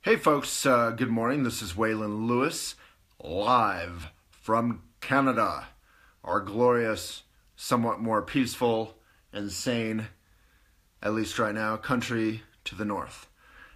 Hey folks, good morning. This is Waylon Lewis, live from Canada, our glorious, somewhat more peaceful and sane, at least right now, country to the north.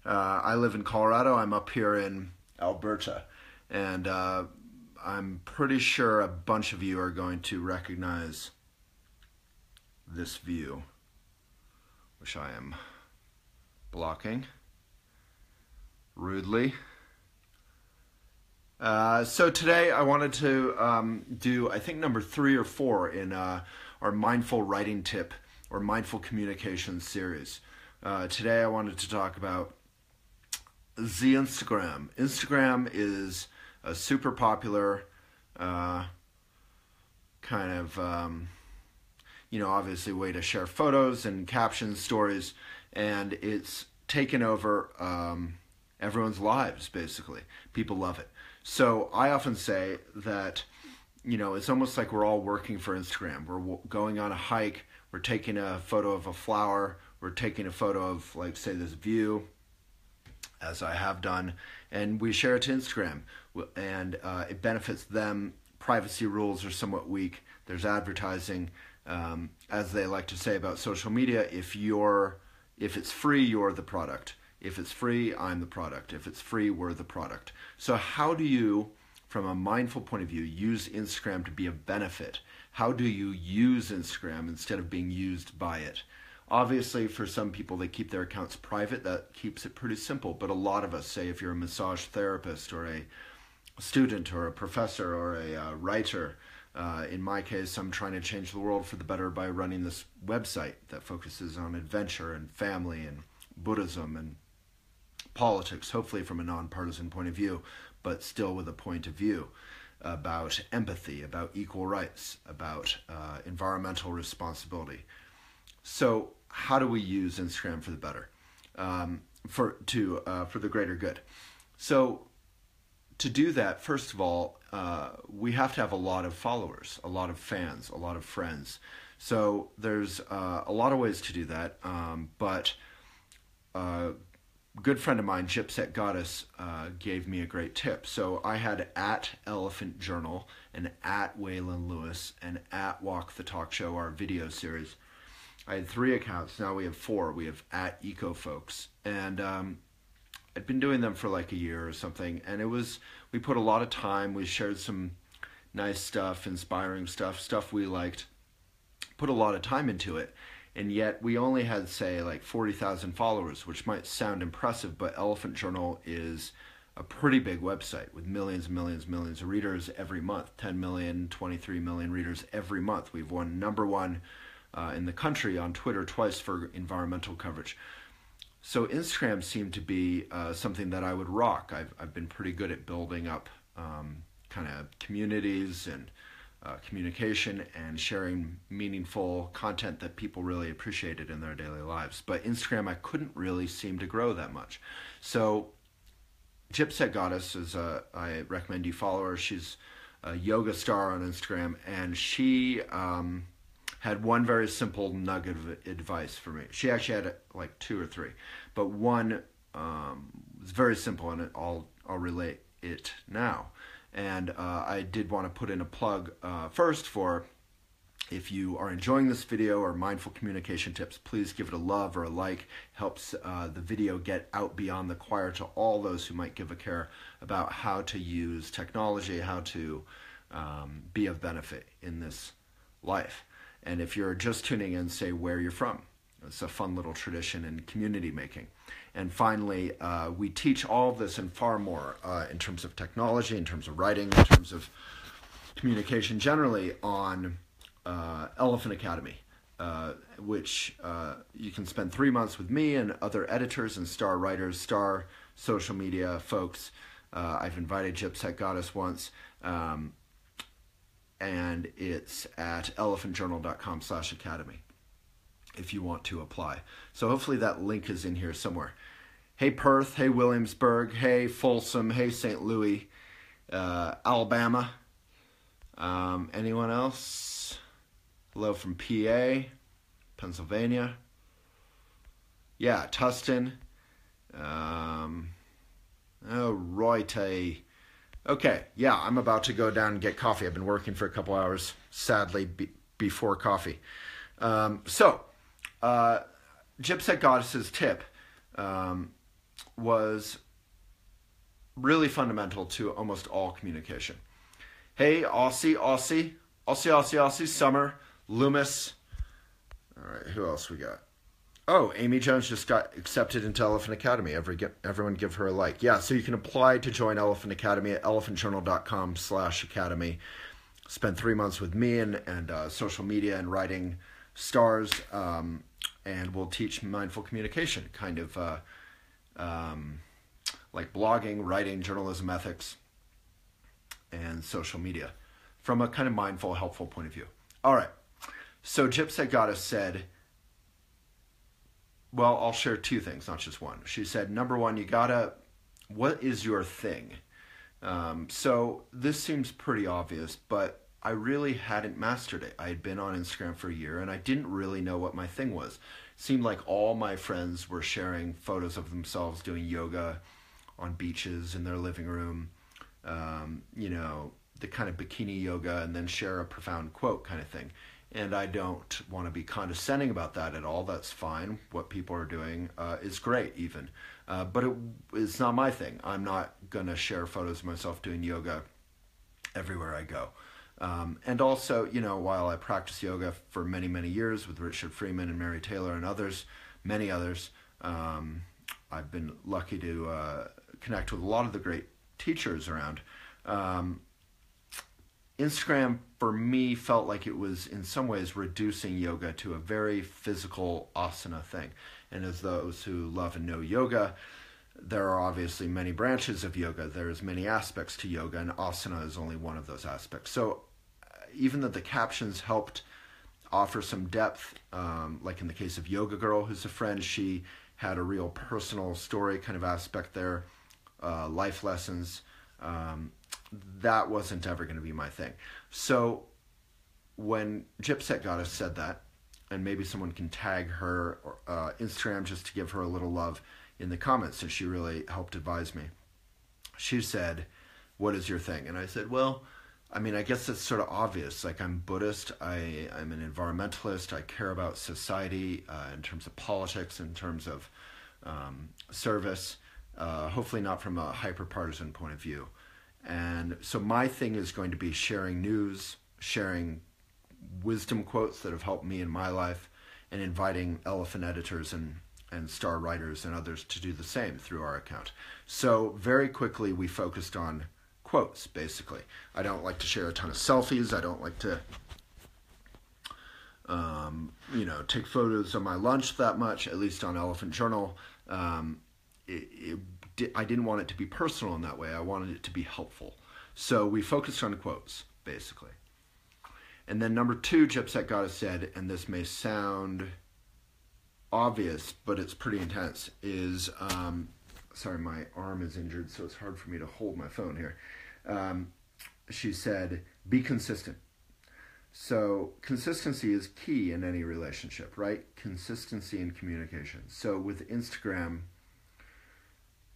I live in Colorado. I'm up here in Alberta, and I'm pretty sure a bunch of you are going to recognize this view, which I am blocking rudely. So today I wanted to do, I think, number 3 or 4 in our mindful writing tip or mindful communication series. Today I wanted to talk about the Instagram. Instagram is a super popular kind of, obviously way to share photos and captions, stories, and it's taken over everyone's lives, basically. People love it. So I often say that, it's almost like we're all working for Instagram. We're going on a hike, we're taking a photo of a flower, we're taking a photo of, like, say, this view, as I have done, and we share it to Instagram. And it benefits them. Privacy rules are somewhat weak. There's advertising. As they like to say about social media, if it's free, you're the product. If it's free, I'm the product. If it's free, we're the product. So how do you, from a mindful point of view, use Instagram to be a benefit? How do you use Instagram instead of being used by it? Obviously, for some people, they keep their accounts private. That keeps it pretty simple. But a lot of us, say if you're a massage therapist or a student or a professor or a writer, in my case, I'm trying to change the world for the better by running this website that focuses on adventure and family and Buddhism and politics, hopefully from a nonpartisan point of view, but still with a point of view about empathy, about equal rights, about environmental responsibility. So how do we use Instagram for the better, for the greater good? So to do that, first of all, we have to have a lot of followers, a lot of fans, a lot of friends. So there's a lot of ways to do that, but a good friend of mine, Gypset Goddess, gave me a great tip. So I had @ElephantJournal and @Waylon Lewis and @Walk the Talk Show, our video series. I had 3 accounts. Now we have 4. We have @EcoFolks. And I'd been doing them for like a year or something. And we put a lot of time. We shared some nice stuff, inspiring stuff we liked. Put a lot of time into it. And yet we only had, say, like 40,000 followers, which might sound impressive, but Elephant Journal is a pretty big website with millions and millions and millions of readers every month. 10 million, 23 million readers every month. We've won number 1 in the country on Twitter twice for environmental coverage. So Instagram seemed to be something that I would rock. I've been pretty good at building up kind of communities and communication and sharing meaningful content that people really appreciated in their daily lives. But Instagram, I couldn't really seem to grow that much. So Gypset Goddess I recommend you follow her. She's a yoga star on Instagram, and she had one very simple nugget of advice for me. She actually had like 2 or 3, but one was very simple, and I'll relate it now. And I did want to put in a plug first for, if you are enjoying this video or mindful communication tips, please give it a love or a like. Helps the video get out beyond the choir to all those who might give a care about how to use technology, how to be of benefit in this life. And if you're just tuning in, say where you're from. It's a fun little tradition in community making. And finally, we teach all of this and far more in terms of technology, in terms of writing, in terms of communication generally on Elephant Academy, which you can spend 3 months with me and other editors and star writers, star social media folks. I've invited Gypset Goddess once, and it's at elephantjournal.com/academy. if you want to apply. So hopefully that link is in here somewhere. Hey Perth, hey Williamsburg, hey Folsom, hey St. Louis, Alabama. Anyone else? Hello from PA, Pennsylvania. Yeah, Tustin. te. Okay, yeah, I'm about to go down and get coffee. I've been working for a couple hours, sadly, before coffee. Gypsy Goddess's tip was really fundamental to almost all communication. Hey, Aussie, Summer, Loomis. All right, who else we got? Oh, Amy Jones just got accepted into Elephant Academy. Everyone give her a like. Yeah, so you can apply to join Elephant Academy at elephantjournal.com/academy. Spend 3 months with me and social media and writing stars, and we'll teach mindful communication, kind of like blogging, writing, journalism ethics, and social media from a kind of mindful, helpful point of view. All right, so Gypsy Goddess said, well, I'll share two things, not just one. She said, number one, what is your thing? So this seems pretty obvious, but I really hadn't mastered it. I had been on Instagram for a year, and I didn't really know what my thing was. It seemed like all my friends were sharing photos of themselves doing yoga on beaches in their living room, the kind of bikini yoga, and then share a profound quote kind of thing. And I don't want to be condescending about that at all. That's fine. What people are doing is great even. But it's not my thing. I'm not going to share photos of myself doing yoga everywhere I go. And also, while I practice yoga for many, many years with Richard Freeman and Mary Taylor and many others, I've been lucky to connect with a lot of the great teachers around. Instagram, for me, felt like it was in some ways reducing yoga to a very physical asana thing. And as those who love and know yoga, there are obviously many branches of yoga. There's many aspects to yoga, and asana is only one of those aspects. So even though the captions helped offer some depth, like in the case of Yoga Girl, who's a friend, she had a real personal story kind of aspect there, life lessons. That wasn't ever going to be my thing. So when Gypsy Goddess said that, and maybe someone can tag her Instagram just to give her a little love in the comments, since she really helped advise me. She said, what is your thing? And I said, well, I guess it's sort of obvious. Like, I'm Buddhist, I'm an environmentalist, I care about society in terms of politics, in terms of service, hopefully not from a hyper-partisan point of view. And so my thing is going to be sharing news, sharing wisdom quotes that have helped me in my life, and inviting elephant editors and star writers and others to do the same through our account. So very quickly we focused on quotes, basically. I don't like to share a ton of selfies. I don't like to take photos of my lunch that much, at least on Elephant Journal. I didn't want it to be personal in that way. I wanted it to be helpful. So we focused on quotes, basically. And then number two, Gypsy Goddess said, and this may sound obvious, but it's pretty intense, is, sorry, my arm is injured, so it's hard for me to hold my phone here. She said, be consistent. So consistency is key in any relationship, right? Consistency in communication. So with Instagram,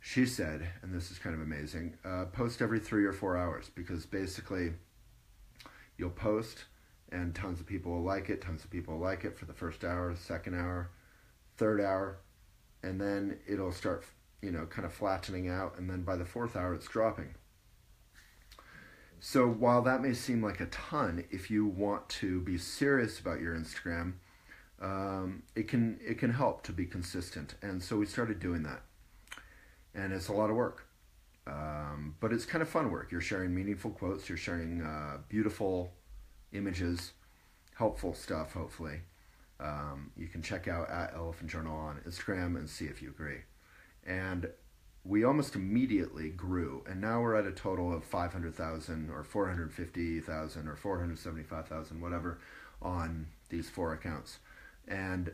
she said, and this is kind of amazing, post every 3 or 4 hours, because basically you'll post and tons of people will like it. Tons of people will like it for the first hour, second hour, third hour, and then it'll start, kind of flattening out, and then by the fourth hour it's dropping. So while that may seem like a ton, if you want to be serious about your Instagram, it can help to be consistent. And so we started doing that. And it's a lot of work. But it's kind of fun work. You're sharing meaningful quotes. You're sharing beautiful images, helpful stuff, hopefully. You can check out at Elephant Journal on Instagram and see if you agree. And we almost immediately grew, and now we're at a total of 500,000 or 450,000 or 475,000, whatever, on these 4 accounts. And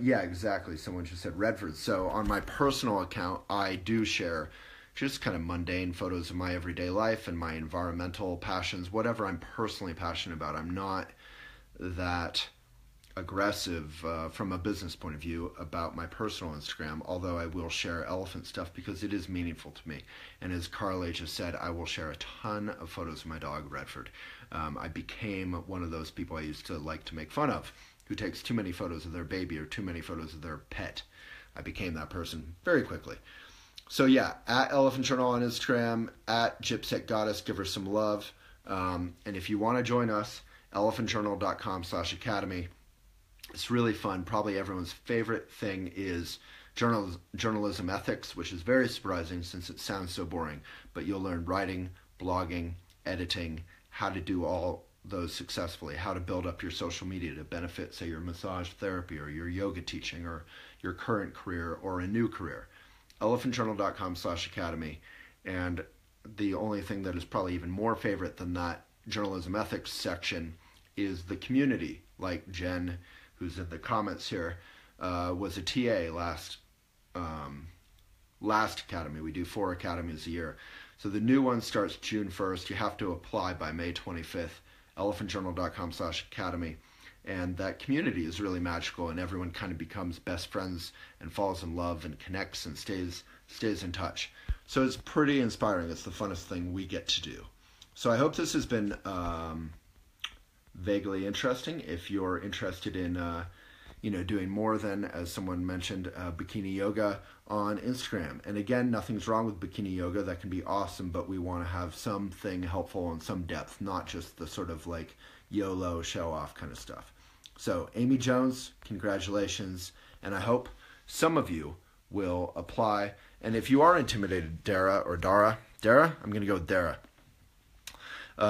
yeah, exactly. Someone just said Redford. So on my personal account, I do share just kind of mundane photos of my everyday life and my environmental passions, whatever I'm personally passionate about. I'm not that aggressive from a business point of view about my personal Instagram, although I will share elephant stuff because it is meaningful to me. And as Carly just said, I will share a ton of photos of my dog, Redford. I became one of those people I used to like to make fun of, who takes too many photos of their baby or too many photos of their pet. I became that person very quickly. So yeah, at Elephant Journal on Instagram, at Gypsec Goddess, give her some love. And if you want to join us, elephantjournal.com/academy. It's really fun. Probably everyone's favorite thing is journalism ethics, which is very surprising since it sounds so boring. But you'll learn writing, blogging, editing, how to do all those successfully, how to build up your social media to benefit, say, your massage therapy or your yoga teaching or your current career or a new career. elephantjournal.com/academy. And the only thing that is probably even more favorite than that journalism ethics section is the community. Like Jen, who's in the comments here, was a TA last academy. We do 4 academies a year. So the new one starts June 1st. You have to apply by May 25th. elephantjournal.com/academy. And that community is really magical, and everyone kind of becomes best friends and falls in love and connects and stays in touch. So it's pretty inspiring. It's the funnest thing we get to do. So I hope this has been vaguely interesting. If you're interested in doing more than, as someone mentioned, bikini yoga on Instagram. And again, nothing's wrong with bikini yoga. That can be awesome, but we want to have something helpful and some depth, not just the sort of like YOLO show off kind of stuff. So Amy Jones, congratulations. And I hope some of you will apply. And if you are intimidated, Dara, I'm going to go with Dara.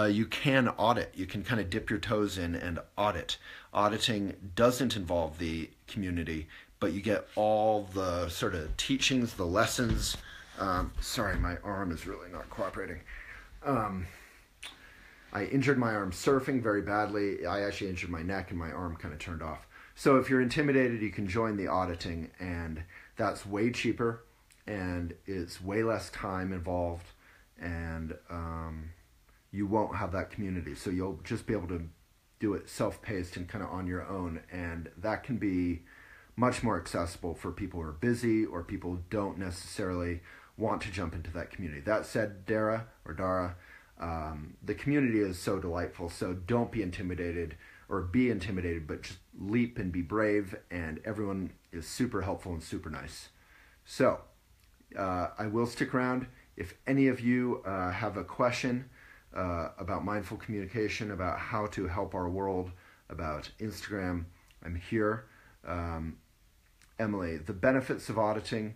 You can audit. You can kind of dip your toes in and audit. Auditing doesn't involve the community, but you get all the sort of teachings, the lessons. Sorry, my arm is really not cooperating. I injured my arm surfing very badly. I actually injured my neck and my arm kind of turned off. So if you're intimidated, you can join the auditing, and that's way cheaper, and it's way less time involved, and you won't have that community. So you'll just be able to do it self-paced and kind of on your own, and that can be much more accessible for people who are busy or people who don't necessarily want to jump into that community. That said, Dara, the community is so delightful, so don't be intimidated, or be intimidated, but just leap and be brave, and everyone is super helpful and super nice. So I will stick around. If any of you have a question about mindful communication, about how to help our world, about Instagram, I'm here. Emily, the benefits of auditing,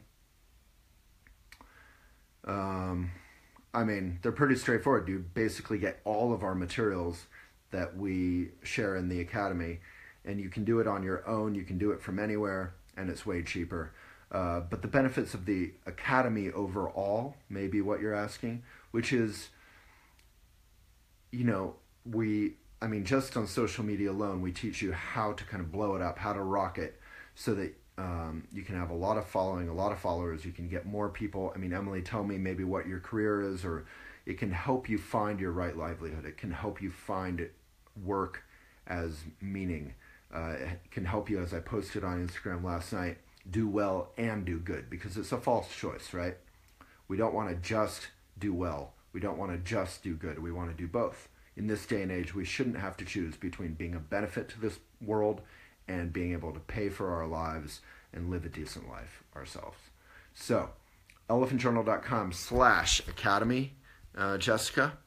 they're pretty straightforward. You basically get all of our materials that we share in the academy, and you can do it on your own. You can do it from anywhere, and it's way cheaper. But the benefits of the academy overall may be what you're asking, which is, just on social media alone, we teach you how to kind of blow it up, how to rock it, so that you can have a lot of following, a lot of followers. You can get more people. Emily, tell me maybe what your career is, or it can help you find your right livelihood. It can help you find work as meaning. It can help you, as I posted on Instagram last night, do well and do good, because it's a false choice, right? We don't want to just do well. We don't want to just do good. We want to do both. In this day and age, we shouldn't have to choose between being a benefit to this world and being able to pay for our lives and live a decent life ourselves. So, elephantjournal.com/academy, Jessica.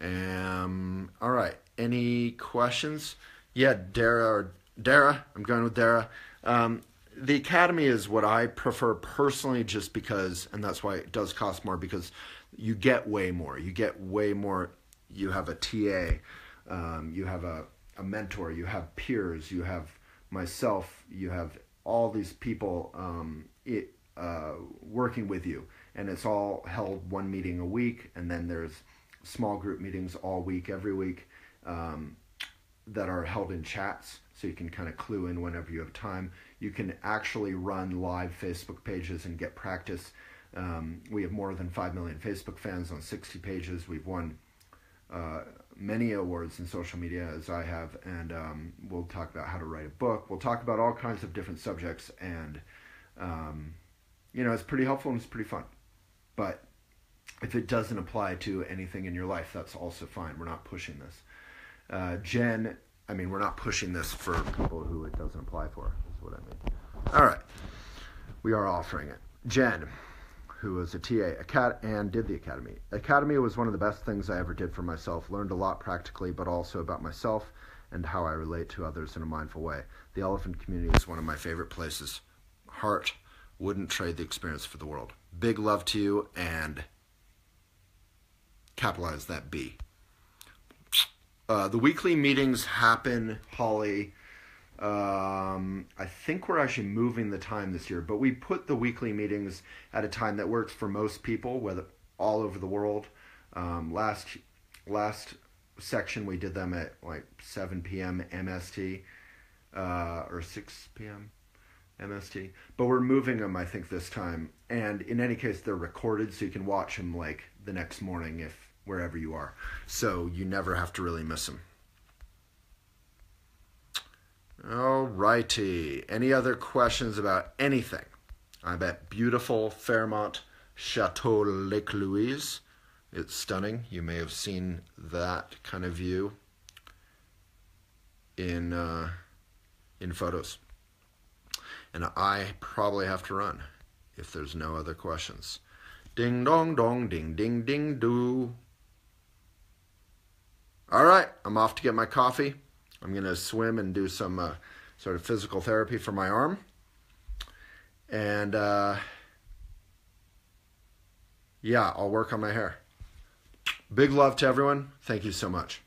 All right. Any questions? Yeah, Dara, I'm going with Dara. The academy is what I prefer personally, just because, and that's why it does cost more, because you get way more. You get way more. You have a TA, you have a mentor, you have peers, you have myself, you have all these people working with you, and it's all held one meeting a week, and then there's small group meetings all week, every week, that are held in chats, so you can kind of clue in whenever you have time. You can actually run live Facebook pages and get practice. We have more than 5 million Facebook fans on 60 pages. We've won many awards in social media as I have, and we'll talk about how to write a book. We'll talk about all kinds of different subjects, and it's pretty helpful and it's pretty fun. But if it doesn't apply to anything in your life, that's also fine. We're not pushing this. Jen, we're not pushing this for people who it doesn't apply for, is what I mean. All right. We are offering it. Jen, who was a TA and did the academy. Academy was one of the best things I ever did for myself. Learned a lot practically, but also about myself and how I relate to others in a mindful way. The elephant community is one of my favorite places. Heart, wouldn't trade the experience for the world. Big love to you, and capitalize that B. The weekly meetings happen, Holly. I think we're actually moving the time this year, but we put the weekly meetings at a time that works for most people, whether all over the world. Last section we did them at like 7 p.m. MST, or 6 p.m. MST. But we're moving them, I think, this time. And in any case, they're recorded, so you can watch them like the next morning wherever you are. So you never have to really miss them. Alrighty. Any other questions about anything? I'm at beautiful Fairmont Chateau Lake Louise. It's stunning. You may have seen that kind of view in photos. And I probably have to run if there's no other questions. Ding dong dong, ding ding ding doo. All right, I'm off to get my coffee. I'm going to swim and do some sort of physical therapy for my arm. And I'll work on my hair. Big love to everyone. Thank you so much.